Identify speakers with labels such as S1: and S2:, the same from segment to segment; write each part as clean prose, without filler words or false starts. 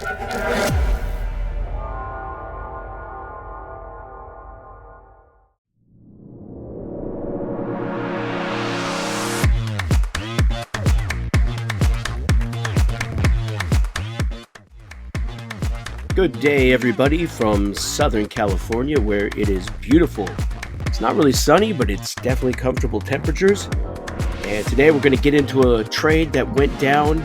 S1: Good day, everybody, from Southern California, where it is beautiful. It's not really sunny, but it's definitely comfortable temperatures. And today we're going to get into a trade that went down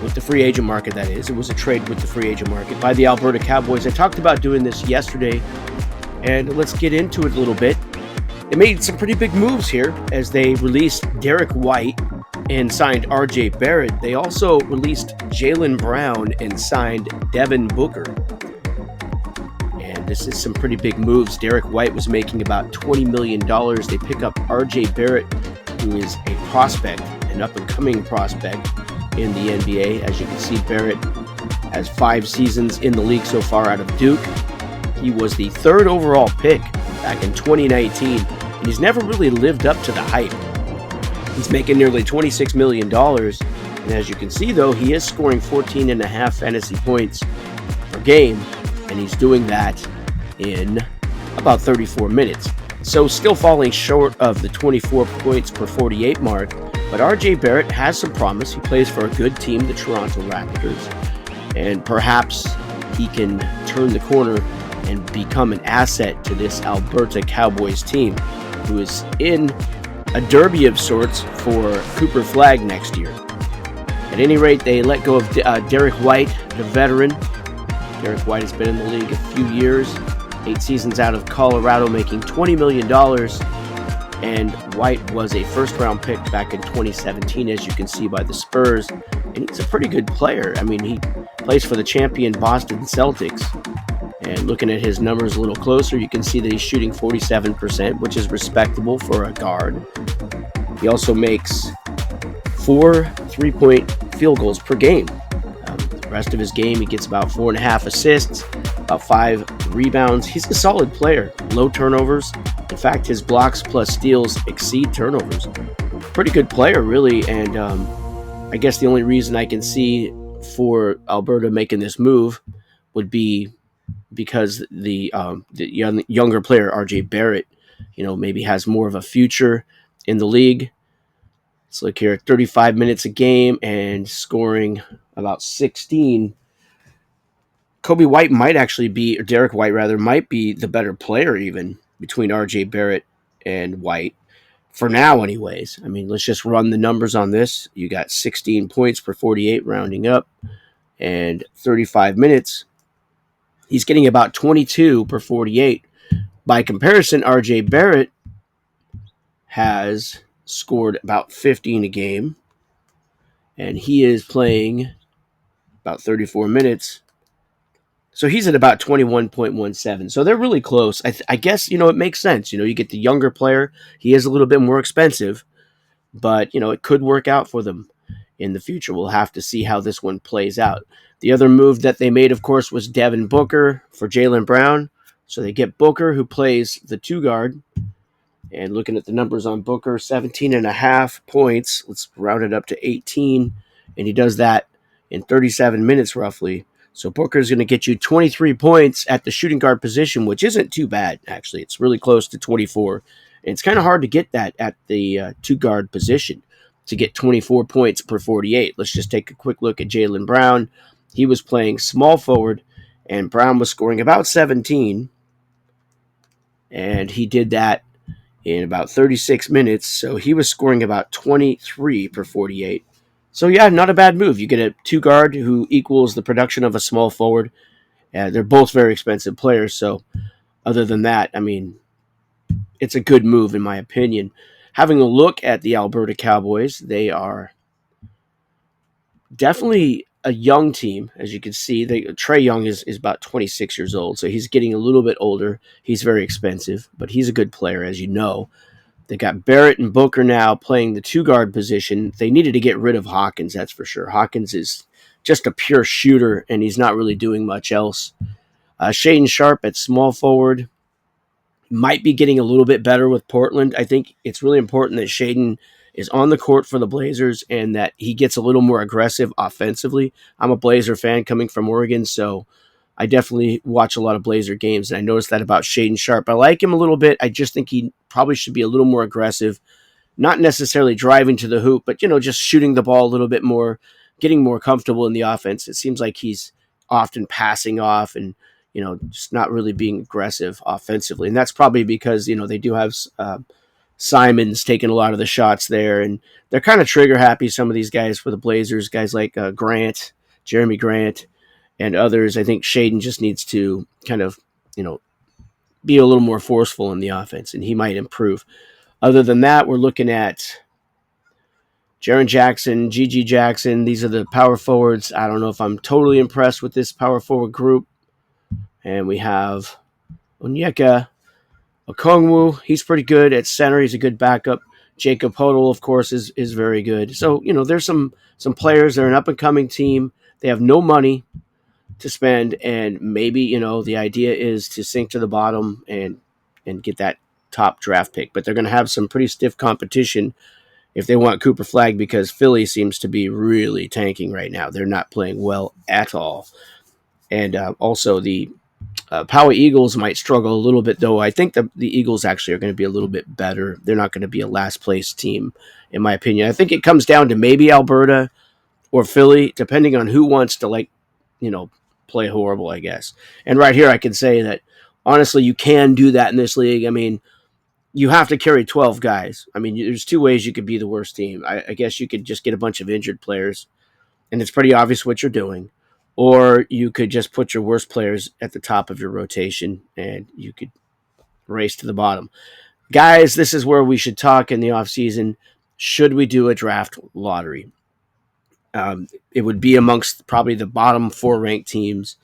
S1: with the free agent market, that is. It was a trade with the free agent market by the Alberta Cowboys. I talked about doing this yesterday, and let's get into it a little bit. They made some pretty big moves here as they released Derek White and signed RJ Barrett. They also released Jaylen Brown and signed Devin Booker. And this is some pretty big moves. Derek White was making about $20 million. They pick up RJ Barrett, who is a prospect, an up-and-coming prospect in the NBA. As you can see, Barrett has 5 seasons in the league so far out of Duke. He was the 3rd overall pick back in 2019, and he's never really lived up to the hype. He's making nearly $26 million, and as you can see, though, he is scoring 14.5 fantasy points per game, and he's doing that in about 34 minutes. So still falling short of the 24 points per 48 mark, but RJ Barrett has some promise. He plays for a good team, the Toronto Raptors, and perhaps he can turn the corner and become an asset to this Alberta Cowboys team, who is in a derby of sorts for Cooper Flagg next year. At any rate, they let go of Derek White, the veteran. Derek White has been in the league a few years, 8 seasons out of Colorado, making $20 million. And White was a first-round pick back in 2017, as you can see by the Spurs. And he's a pretty good player. I mean, he plays for the champion Boston Celtics. And looking at his numbers a little closer, you can see that he's shooting 47%, which is respectable for a guard. He also makes 4 3-point field goals per game. The rest of his game, he gets about 4.5 assists, about 5 rebounds. He's a solid player, low turnovers. In fact, his blocks plus steals exceed turnovers. Pretty good player, really, and I guess the only reason I can see for Alberta making this move would be because the younger player, RJ Barrett, maybe has more of a future in the league. Let's look here, 35 minutes a game and scoring about 16. Derek White might be the better player even between RJ Barrett and White. For now, anyways. I mean, let's just run the numbers on this. You got 16 points per 48 rounding up and 35 minutes. He's getting about 22 per 48. By comparison, RJ Barrett has scored about 15 a game, and he is playing about 34 minutes. So he's at about 21.17. So they're really close. I guess, it makes sense. You get the younger player. He is a little bit more expensive, but, it could work out for them in the future. We'll have to see how this one plays out. The other move that they made, of course, was Devin Booker for Jaylen Brown. So they get Booker, who plays the 2 guard. And looking at the numbers on Booker, 17.5 points. Let's round it up to 18. And he does that in 37 minutes roughly. So Booker's going to get you 23 points at the shooting guard position, which isn't too bad, actually. It's really close to 24. And it's kind of hard to get that at the 2 guard position, to get 24 points per 48. Let's just take a quick look at Jaylen Brown. He was playing small forward, and Brown was scoring about 17. And he did that in about 36 minutes. So he was scoring about 23 per 48. So yeah, not a bad move. You get a 2 guard who equals the production of a small forward. They're both very expensive players. So other than that, I mean, it's a good move in my opinion. Having a look at the Alberta Cowboys, they are definitely a young team, as you can see. Trae Young is about 26 years old, so he's getting a little bit older. He's very expensive, but he's a good player, as you know. They got Barrett and Booker now playing the 2 guard position. They needed to get rid of Hawkins, that's for sure. Hawkins is just a pure shooter, and he's not really doing much else. Shaedon Sharpe at small forward might be getting a little bit better with Portland. I think it's really important that Shaedon is on the court for the Blazers and that he gets a little more aggressive offensively. I'm a Blazer fan coming from Oregon, so I definitely watch a lot of Blazer games, and I noticed that about Shaden Sharp. I like him a little bit. I just think he probably should be a little more aggressive, not necessarily driving to the hoop, but just shooting the ball a little bit more, getting more comfortable in the offense. It seems like he's often passing off and just not really being aggressive offensively, and that's probably because they do have Simon's taking a lot of the shots there, and they're kind of trigger happy. Some of these guys for the Blazers, guys like Grant, Jeremy Grant, and others. I think Shaden just needs to kind of be a little more forceful in the offense, and he might improve. Other than that, we're looking at Jaren Jackson, G.G. Jackson. These are the power forwards. I don't know if I'm totally impressed with this power forward group. And we have Onyeka Okongwu. He's pretty good at center. He's a good backup. Jacob Hodel, of course, is very good. So, there's some players. They're an up-and-coming team. They have no money to spend, and maybe, the idea is to sink to the bottom and get that top draft pick. But they're going to have some pretty stiff competition if they want Cooper Flag, because Philly seems to be really tanking right now. They're not playing well at all. And also the Power Eagles might struggle a little bit, though. I think the Eagles actually are going to be a little bit better. They're not going to be a last-place team, in my opinion. I think it comes down to maybe Alberta or Philly, depending on who wants to, play horrible, I guess. And right here I can say that, honestly, you can do that in this league. I mean, you have to carry 12 guys. I mean, there's two ways you could be the worst team. I guess you could just get a bunch of injured players, and it's pretty obvious what you're doing. Or you could just put your worst players at the top of your rotation, and you could race to the bottom. Guys, this is where we should talk in the offseason. Should we do a draft lottery? It would be amongst probably the bottom 4 ranked teams,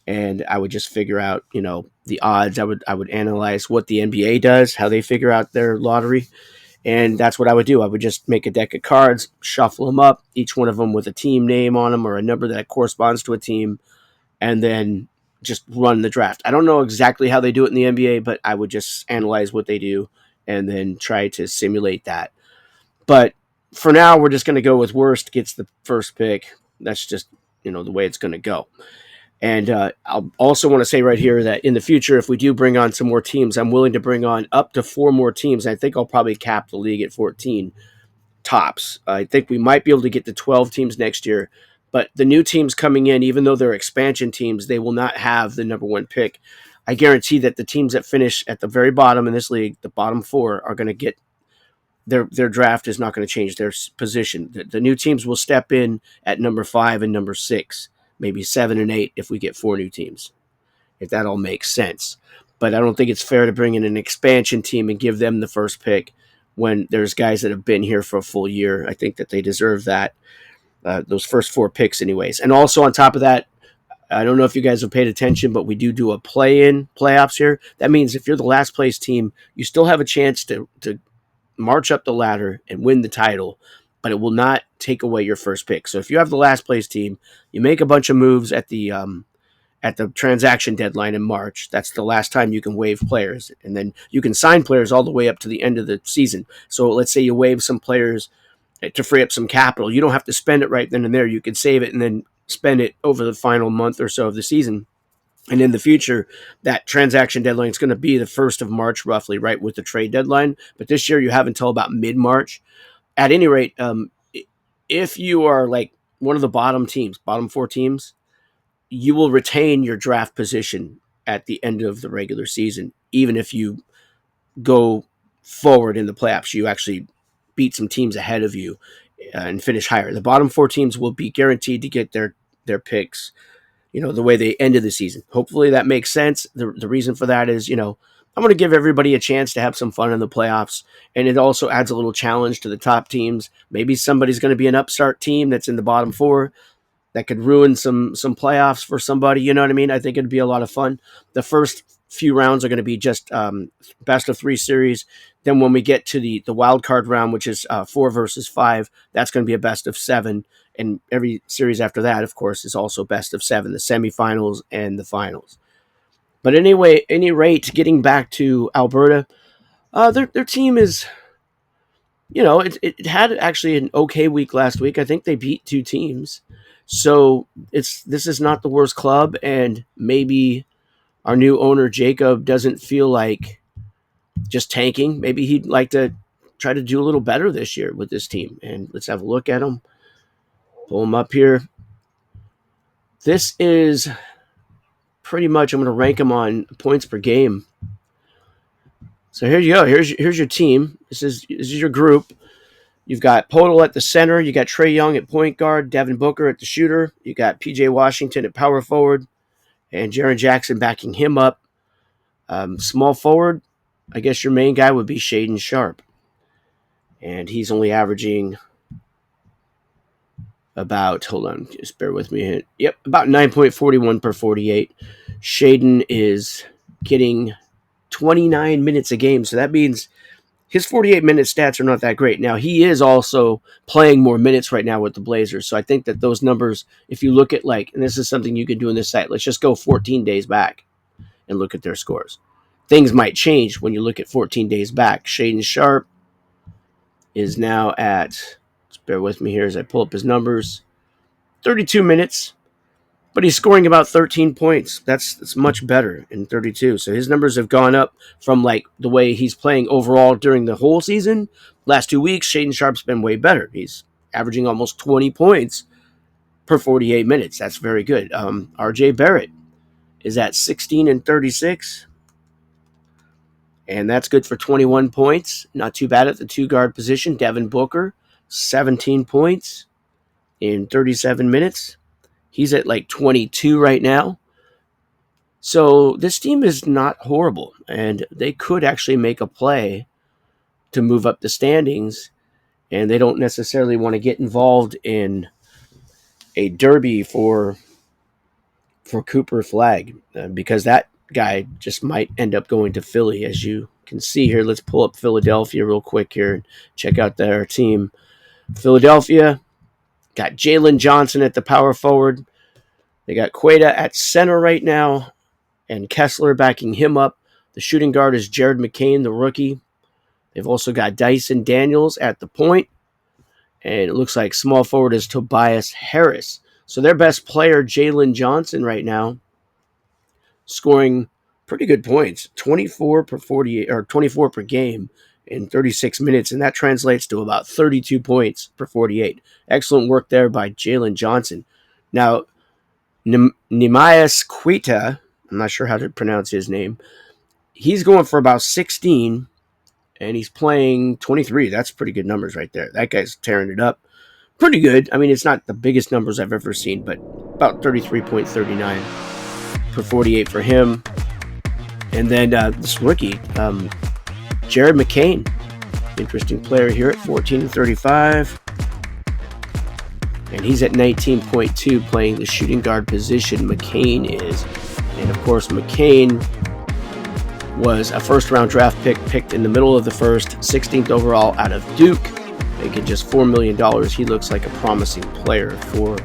S1: and I would just figure out, the odds. I would analyze what the NBA does, how they figure out their lottery, and that's what I would do. I would just make a deck of cards, shuffle them up, each one of them with a team name on them or a number that corresponds to a team, and then just run the draft. I don't know exactly how they do it in the NBA, but I would just analyze what they do and then try to simulate that. But for now, we're just going to go with worst gets the first pick. That's just, the way it's going to go. And I'll also want to say right here that in the future, if we do bring on some more teams, I'm willing to bring on up to 4 more teams. I think I'll probably cap the league at 14 tops. I think we might be able to get to 12 teams next year. But the new teams coming in, even though they're expansion teams, they will not have the number 1 pick. I guarantee that the teams that finish at the very bottom in this league, the bottom 4, are going to get their draft is not going to change their position. The new teams will step in at number 5 and number 6. Maybe 7 and 8 if we get 4 new teams, if that all makes sense. But I don't think it's fair to bring in an expansion team and give them the first pick when there's guys that have been here for a full year. I think that they deserve that, those first 4 picks anyways. And also on top of that, I don't know if you guys have paid attention, but we do a play-in playoffs here. That means if you're the last place team, you still have a chance to march up the ladder and win the title, but it will not take away your first pick. So if you have the last place team, you make a bunch of moves at the transaction deadline in March. That's the last time you can waive players, and then you can sign players all the way up to the end of the season. So let's say you waive some players to free up some capital. You don't have to spend it right then and there. You can save it and then spend it over the final month or so of the season. And in the future, that transaction deadline is going to be the 1st of March, roughly, right, with the trade deadline. But this year, you have until about mid-March. At any rate, if you are like one of the bottom 4 teams, you will retain your draft position at the end of the regular season, even if you go forward in the playoffs. You actually beat some teams ahead of you and finish higher. The bottom 4 teams will be guaranteed to get their picks, the way they ended the season. Hopefully that makes sense. The reason for that is, I'm going to give everybody a chance to have some fun in the playoffs, and it also adds a little challenge to the top teams. Maybe somebody's going to be an upstart team that's in the bottom 4 that could ruin some playoffs for somebody. You know what I mean? I think it'd be a lot of fun. The first few rounds are going to be just best of 3 series. Then when we get to the wild card round, which is 4 versus 5, that's going to be a best of 7. And every series after that, of course, is also best of 7, the semifinals and the finals. But anyway, any rate, getting back to Alberta, their team is it had actually an okay week last week. I think they beat two teams. So this is not the worst club, and maybe our new owner Jacob doesn't feel like just tanking. Maybe he'd like to try to do a little better this year with this team. And let's have a look at them. Pull them up here. This is pretty much, I'm going to rank them on points per game. So here you go. Here's your team. This is your group. You've got Podol at the center. You got Trae Young at point guard. Devin Booker at the shooter. You got PJ Washington at power forward, and Jaren Jackson backing him up. Small forward, I guess your main guy would be Shaedon Sharpe, and he's only averaging about, hold on, just bear with me. Yep, about 9.41 per 48. Shaedon is getting 29 minutes a game, so that means his 48-minute stats are not that great. Now, he is also playing more minutes right now with the Blazers, so I think that those numbers, if you look at and this is something you can do in this site, let's just go 14 days back and look at their scores. Things might change when you look at 14 days back. Shaedon Sharpe is now at, just bear with me here as I pull up his numbers, 32 minutes, but he's scoring about 13 points. That's much better in 32. So his numbers have gone up from the way he's playing overall during the whole season. Last 2 weeks, Shaedon Sharpe's been way better. He's averaging almost 20 points per 48 minutes. That's very good. RJ Barrett is at 16 and 36. And that's good for 21 points. Not too bad at the two-guard position. Devin Booker, 17 points in 37 minutes. He's at 22 right now. So this team is not horrible, and they could actually make a play to move up the standings, and they don't necessarily want to get involved in a derby for Cooper Flag, because that guy just might end up going to Philly, as you can see here. Let's pull up Philadelphia real quick here and check out their team. Philadelphia got Jalen Johnson at the power forward. They got Queta at center right now, and Kessler backing him up. The shooting guard is Jared McCain, the rookie. They've also got Dyson Daniels at the point, and it looks like small forward is Tobias Harris. So their best player, Jalen Johnson, right now, scoring pretty good points, 24 per 48 or 24 per game in 36 minutes, and that translates to about 32 points per 48. Excellent work there by Jalen Johnson. Now, Neemias Queta, I'm not sure how to pronounce his name, he's going for about 16, and he's playing 23. That's pretty good numbers right there. That guy's tearing it up. Pretty good. I mean, it's not the biggest numbers I've ever seen, but about 33.39 per 48 for him. And then this rookie, Jared McCain, interesting player here at 14 and 35. And he's at 19.2 playing the shooting guard position. McCain is. And of course, McCain was a first-round draft picked in the middle of the first, 16th overall out of Duke. Making just $4 million. He looks like a promising player for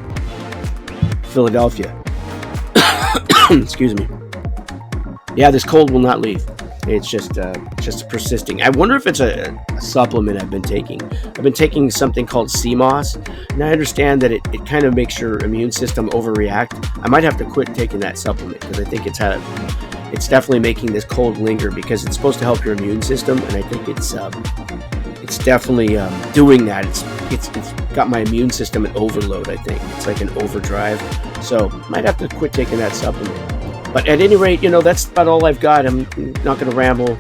S1: Philadelphia. Excuse me. Yeah, this cold will not leave. It's just persisting. I wonder if it's a supplement I've been taking. I've been taking something called CMOS, and I understand that it kind of makes your immune system overreact. I might have to quit taking that supplement because I think it's definitely making this cold linger, because it's supposed to help your immune system, and I think it's definitely doing that. It's got my immune system in overload, I think. It's like an overdrive. So might have to quit taking that supplement. But at any rate, that's about all I've got. I'm not going to ramble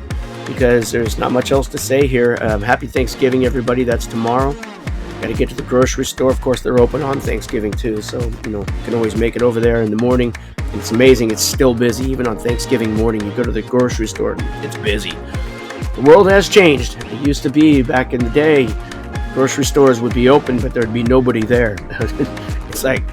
S1: because there's not much else to say here. Happy Thanksgiving, everybody. That's tomorrow. Got to get to the grocery store. Of course, they're open on Thanksgiving too. So, can always make it over there in the morning. And it's amazing. It's still busy. Even on Thanksgiving morning, you go to the grocery store, it's busy. The world has changed. It used to be back in the day, grocery stores would be open, but there'd be nobody there. It's like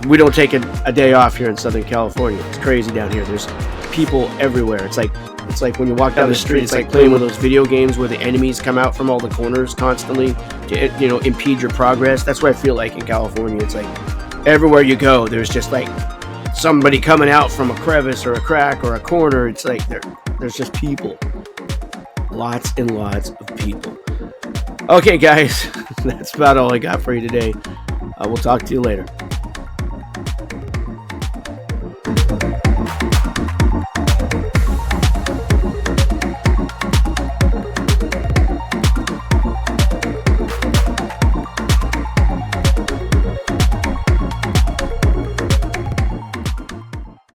S1: we don't take a day off here in Southern California. It's crazy down here. There's people everywhere. It's like when you walk down the street, it's like playing one of those video games where the enemies come out from all the corners constantly to impede your progress. That's what I feel like in California. It's like everywhere you go, there's just like somebody coming out from a crevice or a crack or a corner. It's like there's just people. Lots and lots of people. Okay, guys, that's about all I got for you today. We'll talk to you later.